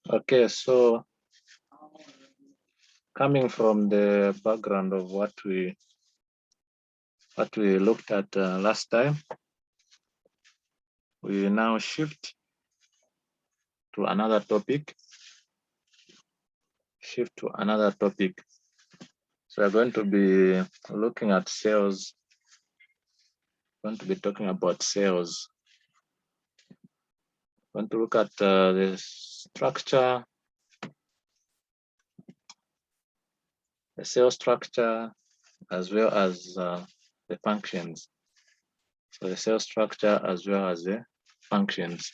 Okay, so coming from the background of what we looked at last time, we now shift to another topic. So we're going to be looking at cells. We're going to be talking about cells. We're going to look at the structure, the cell structure, as well as the functions. So the cell structure as well as the functions.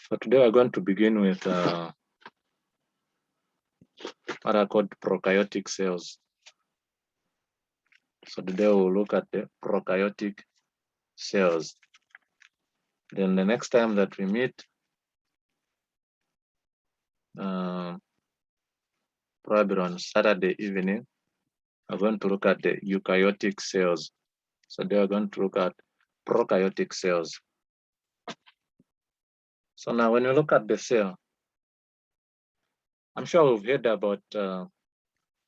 So today we're going to begin with what are called prokaryotic cells. So today we'll look at the prokaryotic cells. Then the next time that we meet, probably on Saturday evening, we're going to look at the eukaryotic cells. So they are going to look at prokaryotic cells. So now when you look at the cell, I'm sure we've heard about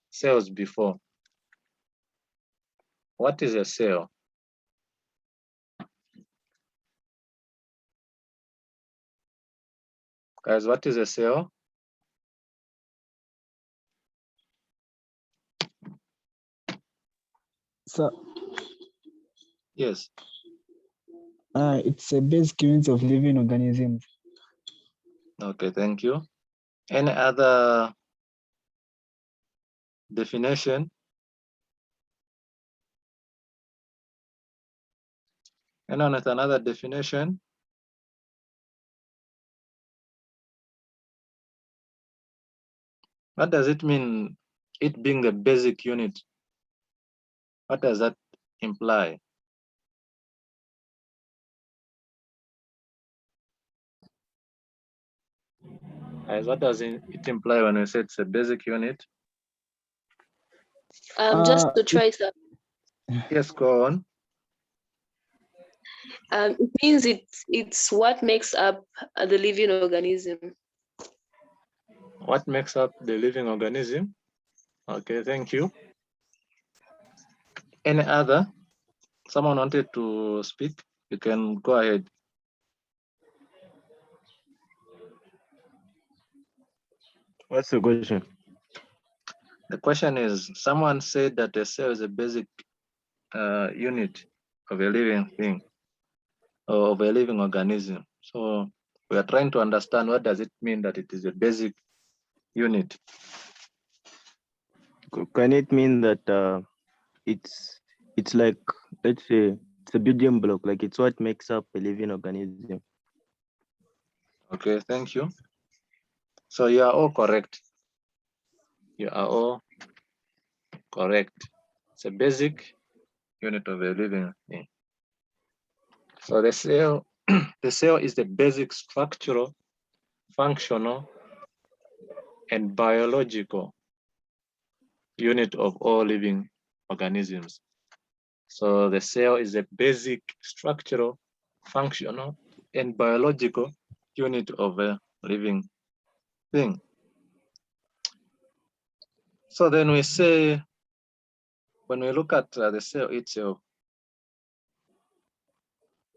cells before. What is a cell? Guys, what is a cell? So, Yes. it's a basic unit of living organisms. Okay, thank you. Any other definition? Anyone with another definition? What does it mean, it being a basic unit? What does that imply? Guys, what does it imply when we say it's a basic unit? Just to try some. Yes, go on. It means it's what makes up the living organism. What makes up the living organism? Okay, thank you. Any other? Someone wanted to speak? You can go ahead. What's the question? The question is, someone said that a cell is a basic unit of a living thing, or of a living organism. So we are trying to understand, what does it mean that it is a basic unit? Can it mean that it's like, let's say, it's a building block, like it's what makes up a living organism? Okay, thank you. So you are all correct. You are all correct. It's a basic unit of a living thing. So the cell, the cell is the basic structural, functional, and biological unit of all living organisms. So the cell is a basic structural, functional, and biological unit of a living thing. So then we say, when we look at the cell itself,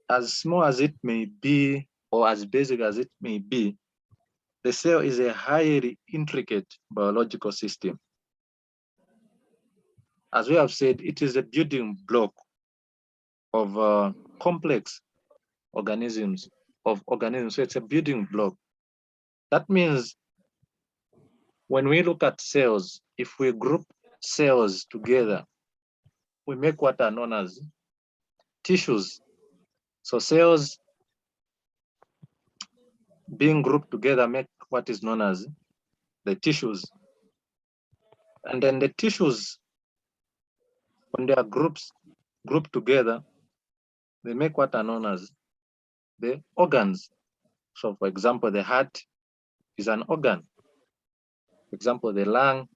as small as it may be, or as basic as it may be, the cell is a highly intricate biological system. As we have said, it is a building block of complex organisms, So it's a building block. That means when we look at cells, if we group cells together, we make what are known as tissues. So cells being grouped together make what is known as the tissues. And then the tissues, when they are grouped together, they make what are known as the organs. So for example, the heart is an organ. For example, the lung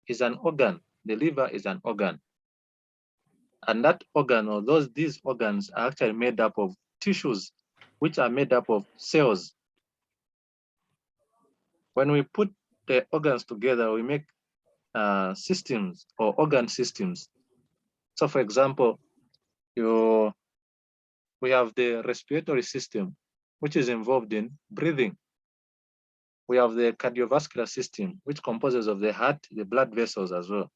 is an organ. The liver is an organ. And that organ or these organs are actually made up of tissues, which are made up of cells. When we put the organs together, we make systems or organ systems. So for example, we have the respiratory system, which is involved in breathing. We have the cardiovascular system, which composes of the heart, the blood vessels as well.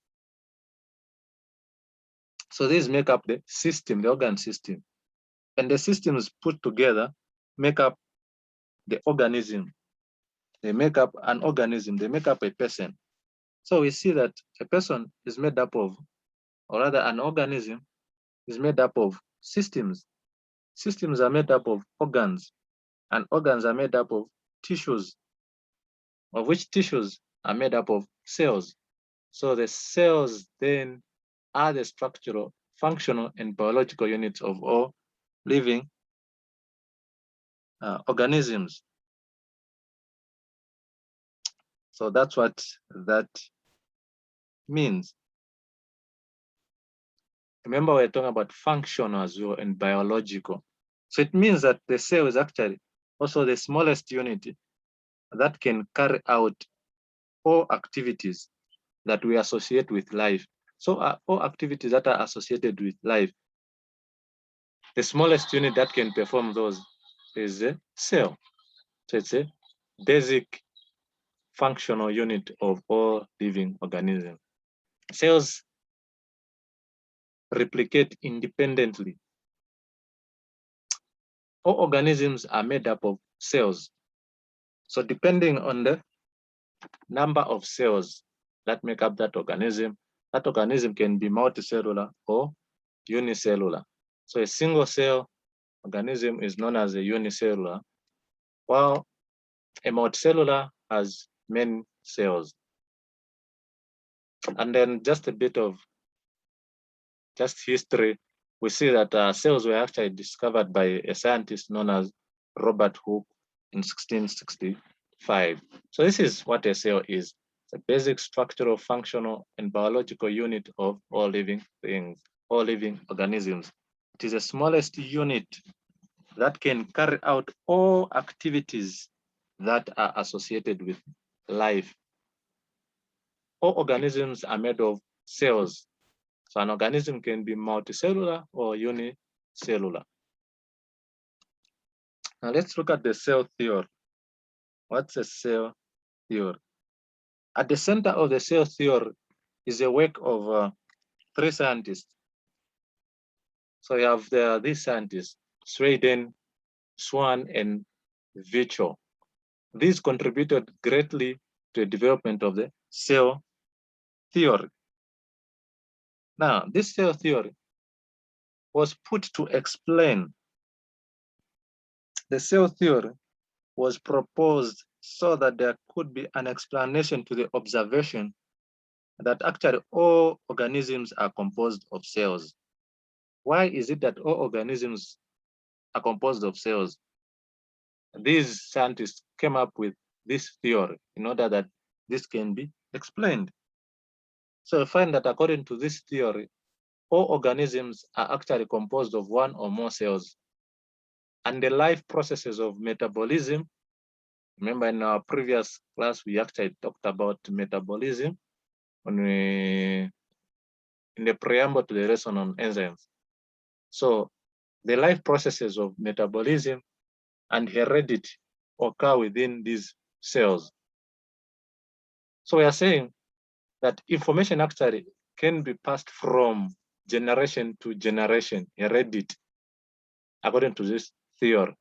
So these make up the system, the organ system. And the systems put together make up the organism. They make up an organism, they make up a person. So we see that a person is made up of, or rather an organism is made up of systems. Systems are made up of organs, and organs are made up of tissues, of which tissues are made up of cells. So the cells then are the structural, functional, and biological units of all living organisms. So that's what that means. Remember, we're talking about functional as well and biological. So it means that the cell is actually also the smallest unit that can carry out all activities that we associate with life. So all activities that are associated with life, the smallest unit that can perform those is a cell. So it's a basic functional unit of all living organisms. Cells replicate independently. All organisms are made up of cells. So depending on the number of cells that make up that organism can be multicellular or unicellular. So a single cell organism is known as a unicellular, while a multicellular has many cells. And then just a bit of history, we see that cells were actually discovered by a scientist known as Robert Hooke in 1665. So this is what a cell is. It's a basic structural, functional, and biological unit of all living things, all living organisms. It is the smallest unit that can carry out all activities that are associated with life. All organisms are made of cells. So an organism can be multicellular or unicellular. Now let's look at the cell theory. What's a cell theory? At the center of the cell theory is a work of 3 scientists. So you have these scientists, Sweden, Swan, and Virchow. These contributed greatly to the development of the cell theory. Now, this cell theory was put to explain. The cell theory was proposed so that there could be an explanation to the observation that actually all organisms are composed of cells. Why is it that all organisms are composed of cells? These scientists came up with this theory in order that this can be explained. So we find that according to this theory, all organisms are actually composed of one or more cells. And the life processes of metabolism, remember in our previous class, we actually talked about metabolism in the preamble to the lesson on enzymes. So the life processes of metabolism and heredity occur within these cells. So we are saying that information actually can be passed from generation to generation, heredity, according to this theory.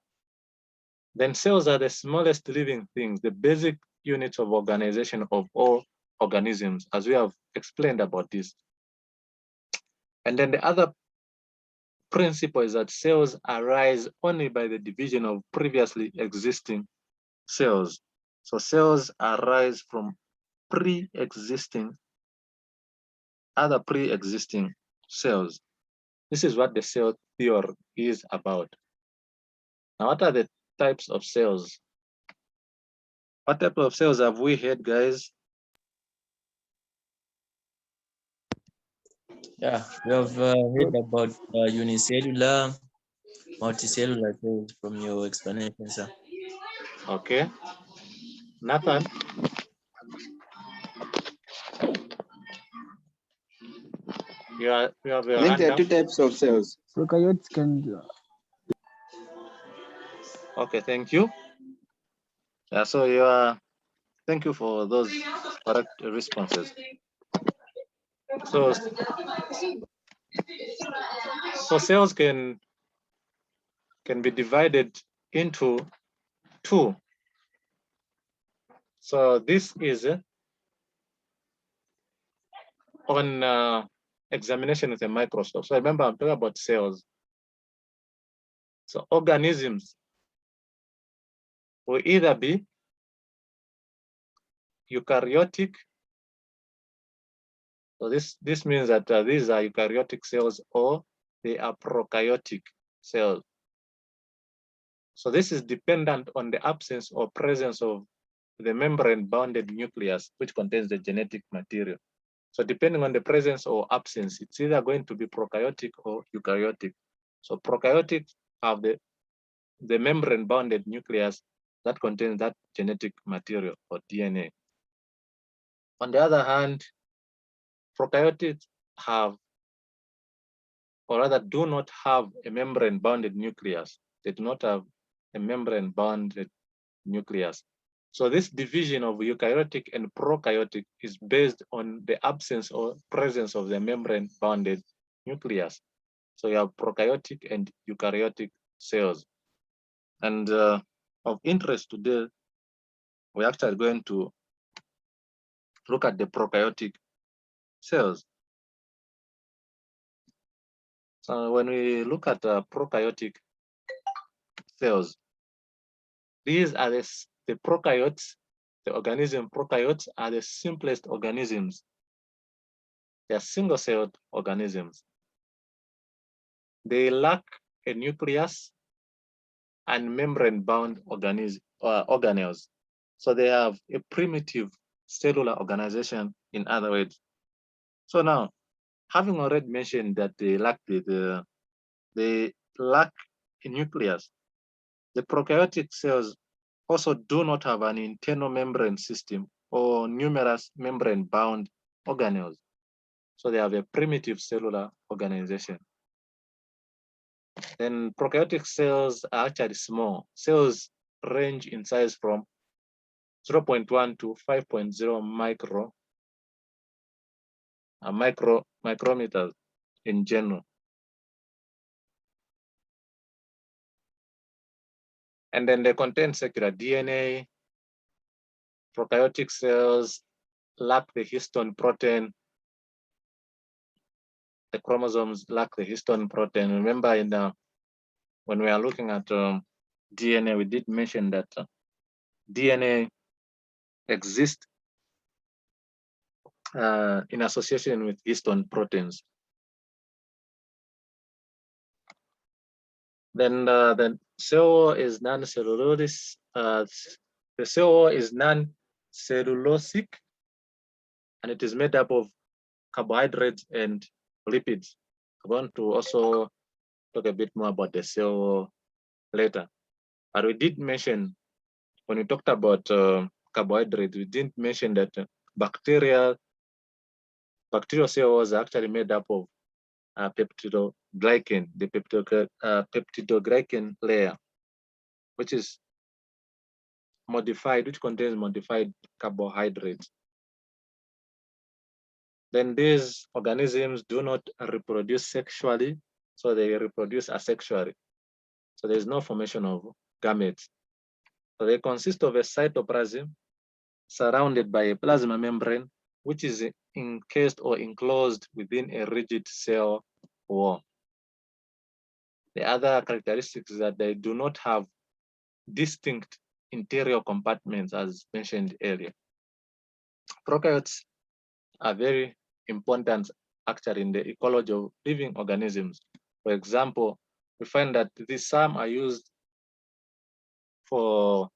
Then cells are the smallest living things, the basic units of organization of all organisms, as we have explained about this. And then the other principle is that cells arise only by the division of previously existing cells. So cells arise from other pre-existing cells. This is what the cell theory is about. Now, what are the types of cells? What type of cells have we had, guys? Yeah, we have heard about unicellular, multicellular cells from your explanation, sir. Okay. Nathan, you have I your think hand there are up. two types of cells. Prokaryotes can Okay, thank you. Yeah, so thank you for those correct responses. So cells can be divided into two. So this is on examination with a microscope. So remember, I'm talking about cells. So organisms will either be eukaryotic. So this means that these are eukaryotic cells, or they are prokaryotic cells. So this is dependent on the absence or presence of the membrane-bounded nucleus, which contains the genetic material. So depending on the presence or absence, it's either going to be prokaryotic or eukaryotic. So prokaryotic have the membrane-bounded nucleus that contains that genetic material or DNA. On the other hand, prokaryotes have, or rather do not have, a membrane-bounded nucleus. They do not have a membrane-bounded nucleus. So this division of eukaryotic and prokaryotic is based on the absence or presence of the membrane-bounded nucleus. So you have prokaryotic and eukaryotic cells. And of interest today, we're actually going to look at the prokaryotic cells. So when we look at prokaryotic cells, these are the prokaryotes, the organism prokaryotes are the simplest organisms. They are single-celled organisms. They lack a nucleus and membrane-bound organelles. So they have a primitive cellular organization, in other words. So now, having already mentioned that they lack they lack a nucleus, the prokaryotic cells also do not have an internal membrane system or numerous membrane-bound organelles. So they have a primitive cellular organization. Then prokaryotic cells are actually small. Cells range in size from 0.1 to 5.0 micrometers in general. And then they contain circular DNA. Prokaryotic cells lack the histone protein. The chromosomes lack the histone protein. Remember, when we are looking at DNA, we did mention that DNA exists in association with histone proteins. Then the cell is non-cellulose. The cell is non-cellulosic, and it is made up of carbohydrates and lipids. I want to also talk a bit more about the cell later. But we did mention, when we talked about carbohydrates, we didn't mention that bacterial cells are actually made up of peptidoglycan, the peptidoglycan layer, which is modified, which contains modified carbohydrates. Then these organisms do not reproduce sexually, so they reproduce asexually. So there's no formation of gametes. So they consist of a cytoplasm surrounded by a plasma membrane, which is encased or enclosed within a rigid cell wall. The other characteristics is that they do not have distinct interior compartments, as mentioned earlier. Prokaryotes are very important actually in the ecology of living organisms. For example, we find that some are used for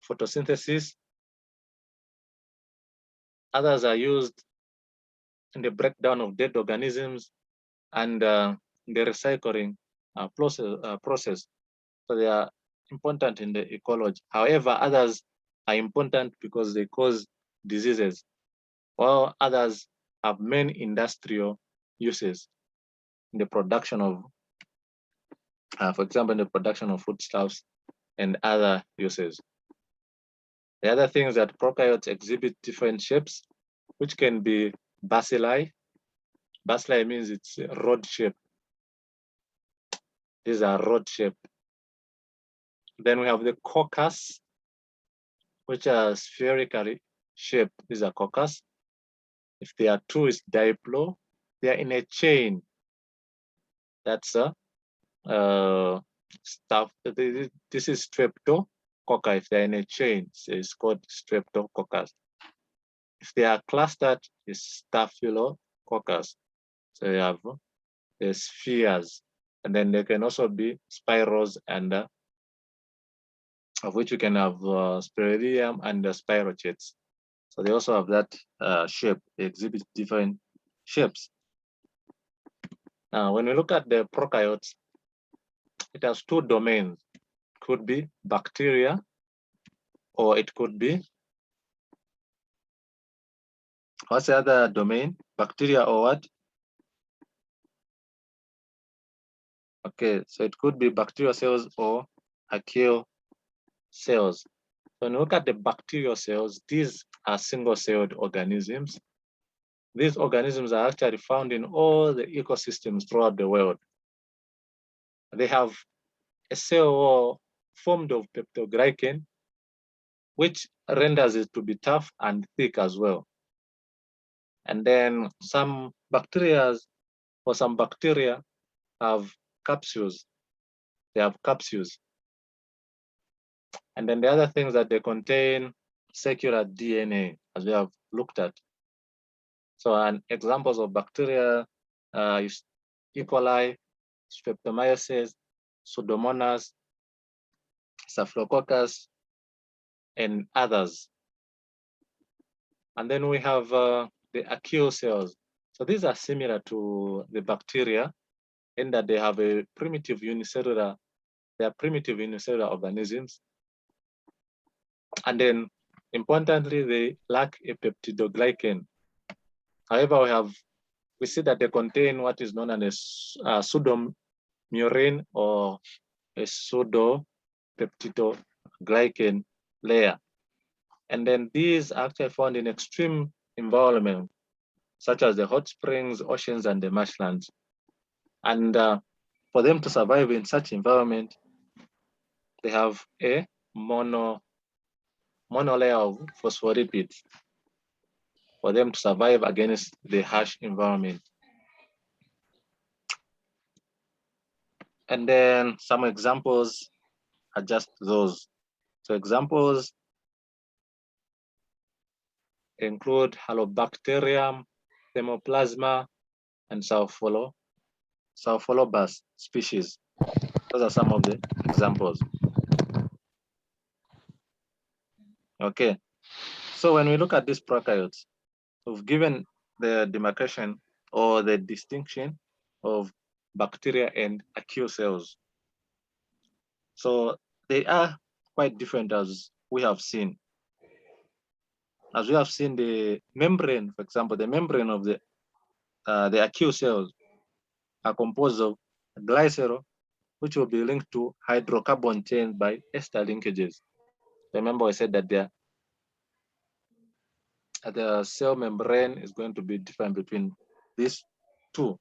photosynthesis. Others are used in the breakdown of dead organisms and the recycling process. So they are important in the ecology. However, others are important because they cause diseases, while others have main industrial uses in the production of, for example, in the production of foodstuffs and other uses. The other thing is that prokaryotes exhibit different shapes, which can be bacilli. Bacilli means it's a rod shape. These are rod shape. Then we have the coccus, which are spherically shaped. These are coccus. If they are two, it's diplo. They are in a chain. That's a stuff. This is streptococci. If they're in a chain, it's called streptococcus. If they are clustered, it's staphylococcus. So you have the spheres, and then they can also be spirals, and of which you can have spirillum and spirochetes. So they also have that shape. They exhibit different shapes. Now, when we look at the prokaryotes, it has two domains. It could be bacteria, or it could be, what's the other domain? Bacteria or what? Okay, so it could be bacterial cells or archaeal cells. When we look at the bacterial cells, these are single-celled organisms. These organisms are actually found in all the ecosystems throughout the world. They have a cell wall formed of peptoglycan, which renders it to be tough and thick as well. And then some bacteria have capsules. They have capsules. And then the other things that they contain circular DNA, as we have looked at. So, and examples of bacteria is E. coli, Streptomyces, Pseudomonas, Staphylococcus, and others. And then we have the archaeal cells. So these are similar to the bacteria in that they have a primitive unicellular, they are primitive unicellular organisms. And then importantly, they lack a peptidoglycan. However, we see that they contain what is known as a pseudomurine or a pseudopeptidoglycan layer. And then these are actually found in extreme environment, such as the hot springs, oceans, and the marshlands. And for them to survive in such environment, they have a monolayer of phospholipids for them to survive against the harsh environment. And then some examples are just those. So examples include Halobacterium, Thermoplasma, and Pseuphilobus species. Those are some of the examples. Okay, so when we look at these prokaryotes, we've given the demarcation or the distinction of bacteria and archaeal cells. So they are quite different, as we have seen. As we have seen, the membrane, for example, the membrane of the archaeal cells are composed of glycerol, which will be linked to hydrocarbon chains by ester linkages. Remember, I said that the cell membrane is going to be different between these two.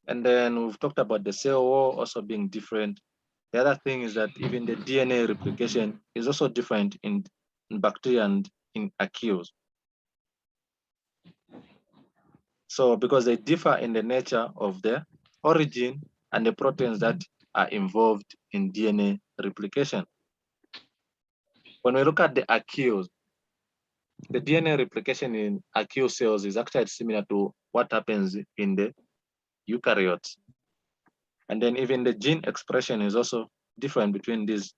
And then we've talked about the cell wall also being different. The other thing is that even the DNA replication is also different in bacteria and in archaeals. So because they differ in the nature of the origin and the proteins that are involved in DNA replication. When we look at the archaeals, the DNA replication in archaeal cells is actually similar to what happens in the eukaryotes. And then even the gene expression is also different between these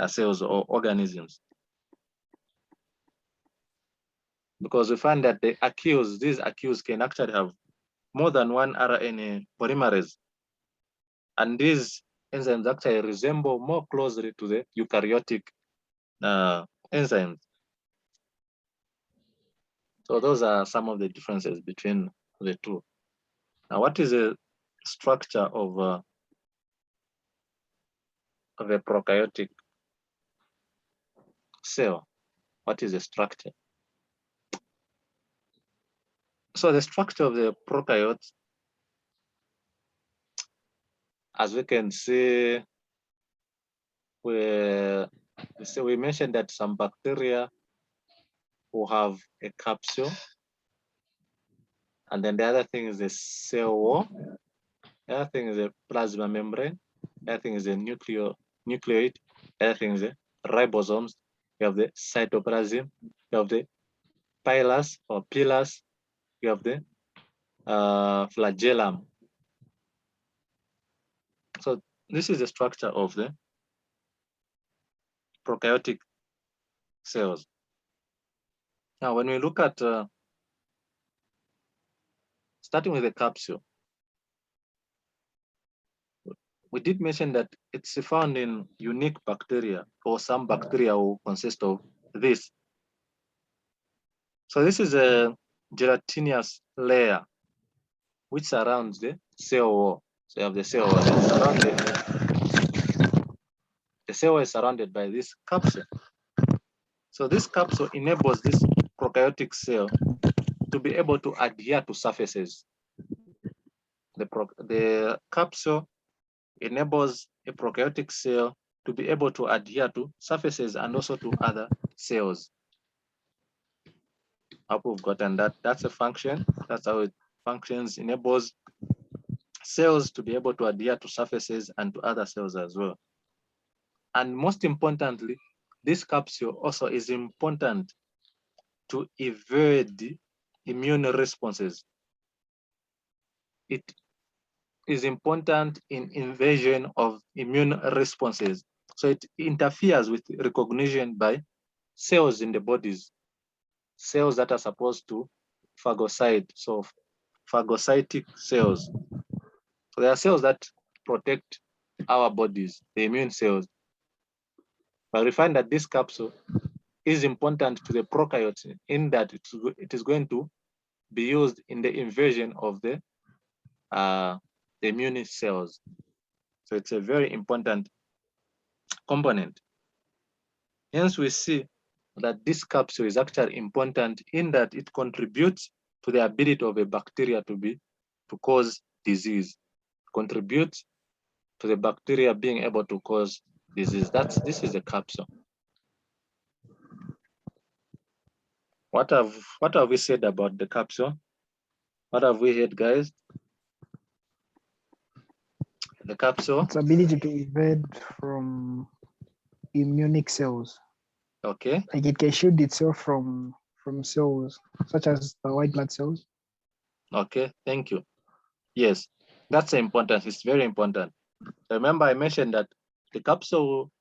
cells or organisms. because we find that these accused can actually have more than one RNA polymerase. And these enzymes actually resemble more closely to the eukaryotic enzymes. So those are some of the differences between the two. Now, what is the structure of a prokaryotic cell? What is the structure? So the structure of the prokaryotes, as we can see, we mentioned that some bacteria will have a capsule, and then the other thing is the cell wall. The other thing is the plasma membrane. The other thing is the nucleoid. The other thing is the ribosomes. You have the cytoplasm. You have the pilus or pillars. You have the flagellum. So this is the structure of the prokaryotic cells. Now, when we look at starting with the capsule, we did mention that it's found in unique bacteria, or some bacteria will consist of this. So this is a gelatinous layer which surrounds the cell wall. So you have the cell wall surrounded. The cell wall is surrounded by this capsule. So this capsule enables this prokaryotic cell to be able to adhere to surfaces. The capsule enables a prokaryotic cell to be able to adhere to surfaces and also to other cells. I hope we've gotten that. That's a function. That's how it functions. Enables cells to be able to adhere to surfaces and to other cells as well. And most importantly, this capsule also is important to evade immune responses. It is important in invasion of immune responses. So it interferes with recognition by cells in the bodies, cells that are supposed to phagocyte, so phagocytic cells. So there are cells that protect our bodies, the immune cells. But we find that this capsule is important to the prokaryotes in that it is going to be used in the invasion of the immune cells. So it's a very important component. Hence, we see that this capsule is actually important in that it contributes to the ability of a bacteria to cause disease, contributes to the bacteria being able to cause disease. This is a capsule. What have we said about the capsule? What have we heard, guys? The capsule. Its ability to evade from immunic cells. Okay. Like it can shield itself from cells such as the white blood cells. Okay, thank you. Yes, that's important. It's very important. Remember, I mentioned that the capsule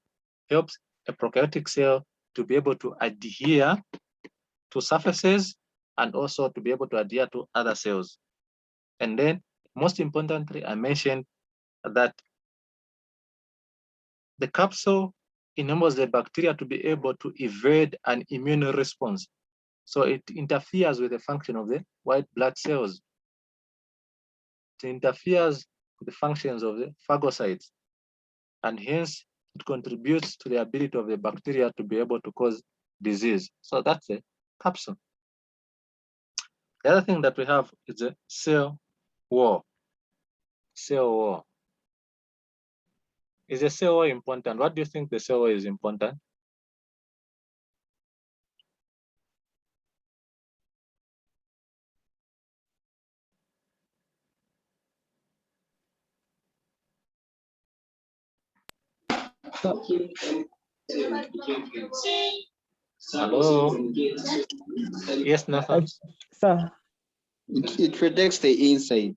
helps a prokaryotic cell to be able to adhere to surfaces and also to be able to adhere to other cells. And then, most importantly, I mentioned that the capsule enables the bacteria to be able to evade an immune response. So it interferes with the function of the white blood cells. It interferes with the functions of the phagocytes, and hence it contributes to the ability of the bacteria to be able to cause disease. So that's a capsule. The other thing that we have is the cell wall. Cell wall. Is the cell wall important? What do you think the cell wall is important? Hello? Yes, Nathan? Sir, It protects the inside.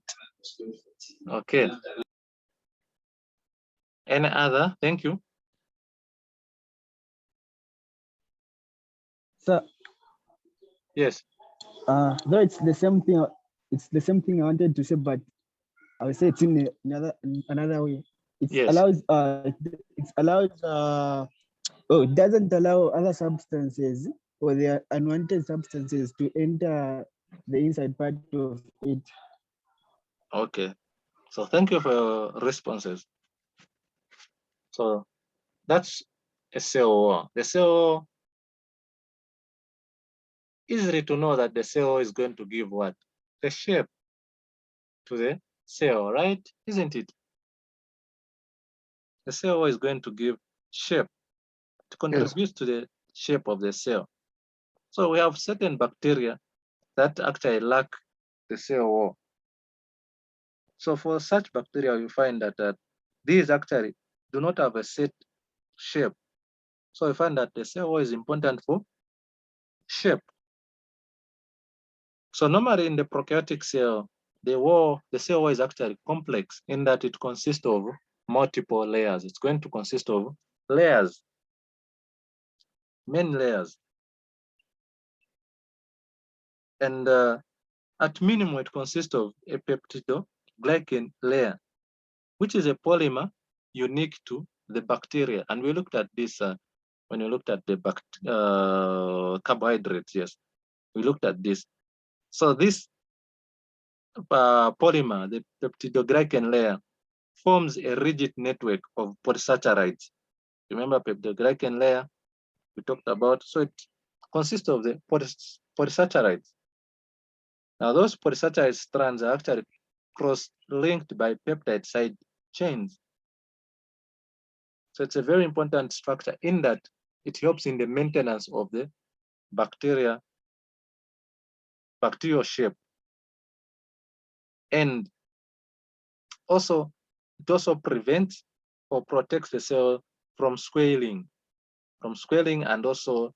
Okay. Any other? Thank you. sir, Yes. Though it's the same thing. It's the same thing I wanted to say, but I would say it's in another way. It Yes. allows it allows it doesn't allow other substances or the unwanted substances to enter the inside part of it. Okay. So thank you for your responses. So that's a COO. The COO, easily to know that the COO is going to give what? The shape to the cell, right? Isn't it? The COO is going to give shape, to contribute to the shape of the cell. So we have certain bacteria that actually lack the COO. So for such bacteria, you find that these actually do not have a set shape. So you find that the COO is important for shape. So normally in the prokaryotic cell, the cell is actually complex in that it consists of multiple layers. It's going to consist of layers, many layers. And at minimum, it consists of a peptidoglycan layer, which is a polymer unique to the bacteria. And we looked at this when we looked at the carbohydrates, yes, we looked at this. So this polymer, the peptidoglycan layer, forms a rigid network of polysaccharides. Remember peptidoglycan layer we talked about? So it consists of the polysaccharides. Now those polysaccharide strands are actually cross-linked by peptide side chains. So it's a very important structure in that it helps in the maintenance of the bacterial shape. And also, it also prevents or protects the cell from squalling and also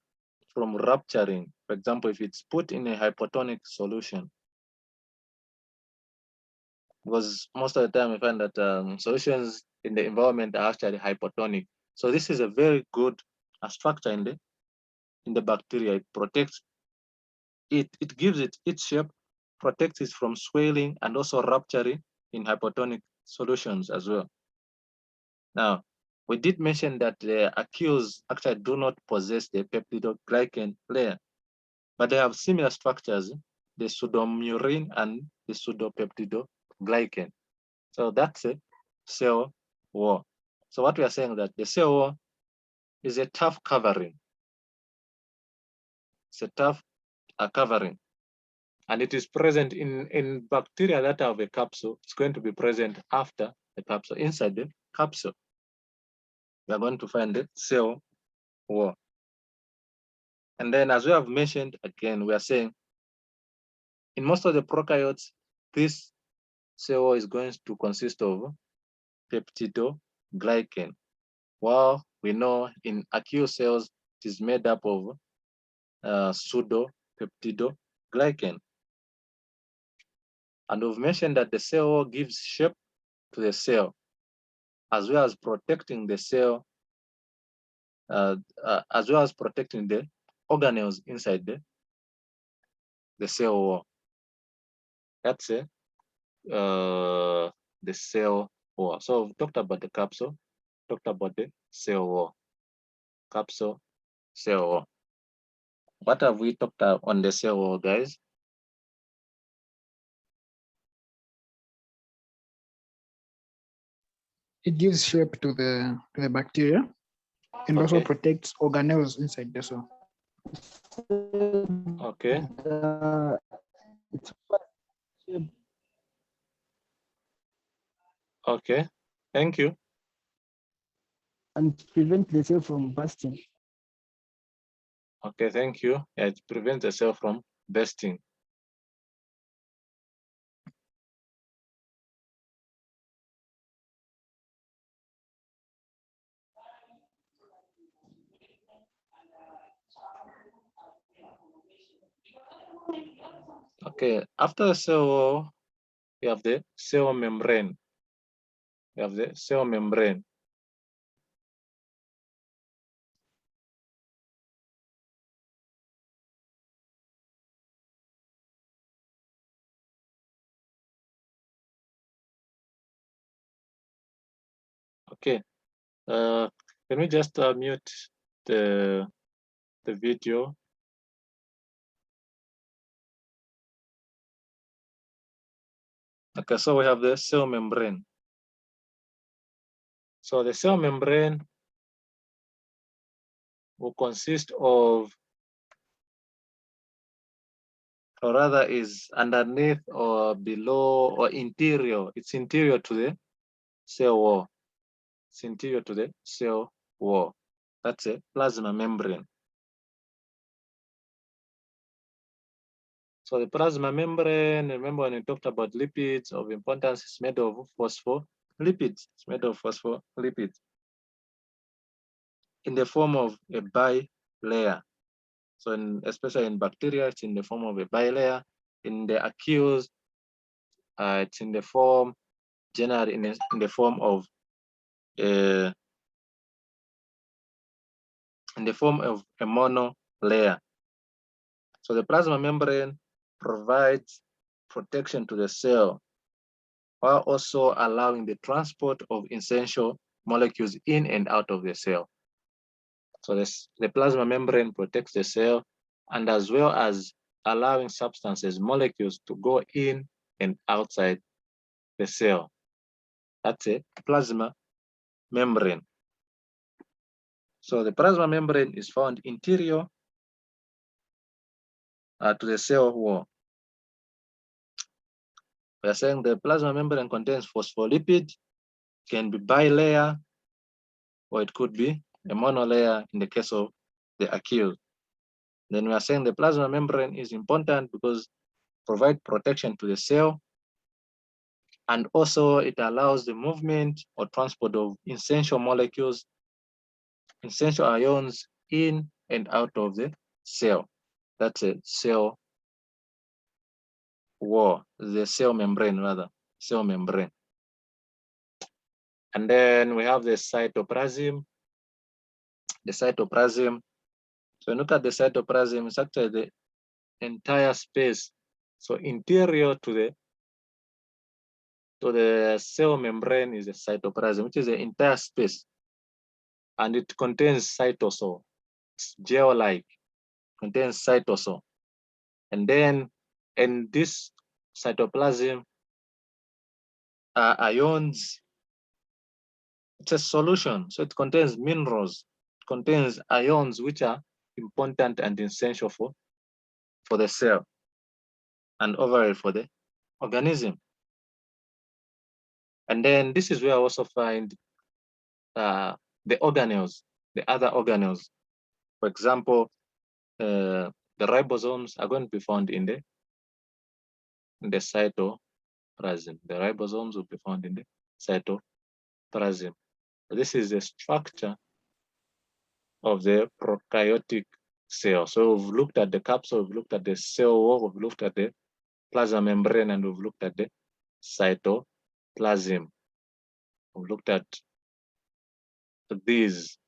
from rupturing. For example, if it's put in a hypotonic solution. Because most of the time we find that solutions in the environment are actually hypotonic. So this is a very good structure in the bacteria. It protects it, gives it its shape, protects it from swelling and also rupturing in hypotonic solutions as well. Now, we did mention that the archaeos actually do not possess the peptidoglycan layer, but they have similar structures, the pseudomurine and the pseudopeptidoglycan. So that's a cell wall. So what we are saying that the cell wall is a tough covering. It's a tough covering. And it is present in bacteria that have a capsule. It's going to be present after the capsule, inside the capsule. We are going to find the cell wall. And then as we have mentioned, again, we are saying in most of the prokaryotes, this cell wall is going to consist of peptidoglycan. While we know in archaea cells, it is made up of pseudopeptidoglycan. And we've mentioned that the cell wall gives shape to the cell, as well as protecting the cell, as well as protecting the organelles inside the cell wall. That's it. The cell wall. So we've talked about the capsule, talked about the cell wall. Capsule, cell wall. What have we talked about on the cell wall, guys? It gives shape to the bacteria and also protects organelles inside the cell. Okay. Okay. Thank you. And prevent the cell from bursting. Okay, thank you. Yeah, it prevents the cell from bursting. Okay, after the cell wall, we have the cell membrane. We have the cell membrane. Okay. Can we just mute the video? Okay, so we have the cell membrane. So the cell membrane will consist of, or rather is underneath or below or interior. It's interior to the cell wall. It's interior to the cell wall. That's a plasma membrane. So the plasma membrane, remember when we talked about lipids of importance, it's made of phospholipids. It's made of phospholipids in the form of a bilayer. So especially in bacteria, it's in the form of a bilayer. In the archaeos, it's in the form, generally in the form of a monolayer. So the plasma membrane provides protection to the cell while also allowing the transport of essential molecules in and out of the cell. So the plasma membrane protects the cell and as well as allowing substances, molecules to go in and outside the cell. That's a plasma membrane. So the plasma membrane is found interior to the cell wall. We are saying the plasma membrane contains phospholipid, can be bilayer, or it could be a monolayer in the case of the archaeos. Then we are saying the plasma membrane is important because it provides protection to the cell, and also it allows the movement or transport of essential molecules, essential ions in and out of the cell. That's a cell wall, the cell membrane rather, cell membrane. And then we have the cytoplasm. The cytoplasm. So look at the cytoplasm, it's actually the entire space. So interior to the cell membrane is the cytoplasm, which is the entire space. And it contains cytosol. It's gel-like, contains cytosol. And then in this cytoplasm are ions. It's a solution, so it contains minerals. It contains ions which are important and essential for the cell and overall for the organism. And then this is where I also find the organelles, the other organelles. For example, the ribosomes are going to be found in the cytoplasm. The ribosomes will be found in the cytoplasm. This is the structure of the prokaryotic cell. So we've looked at the capsule, we've looked at the cell wall, we've looked at the plasma membrane, and we've looked at the cytoplasm. We've looked at these.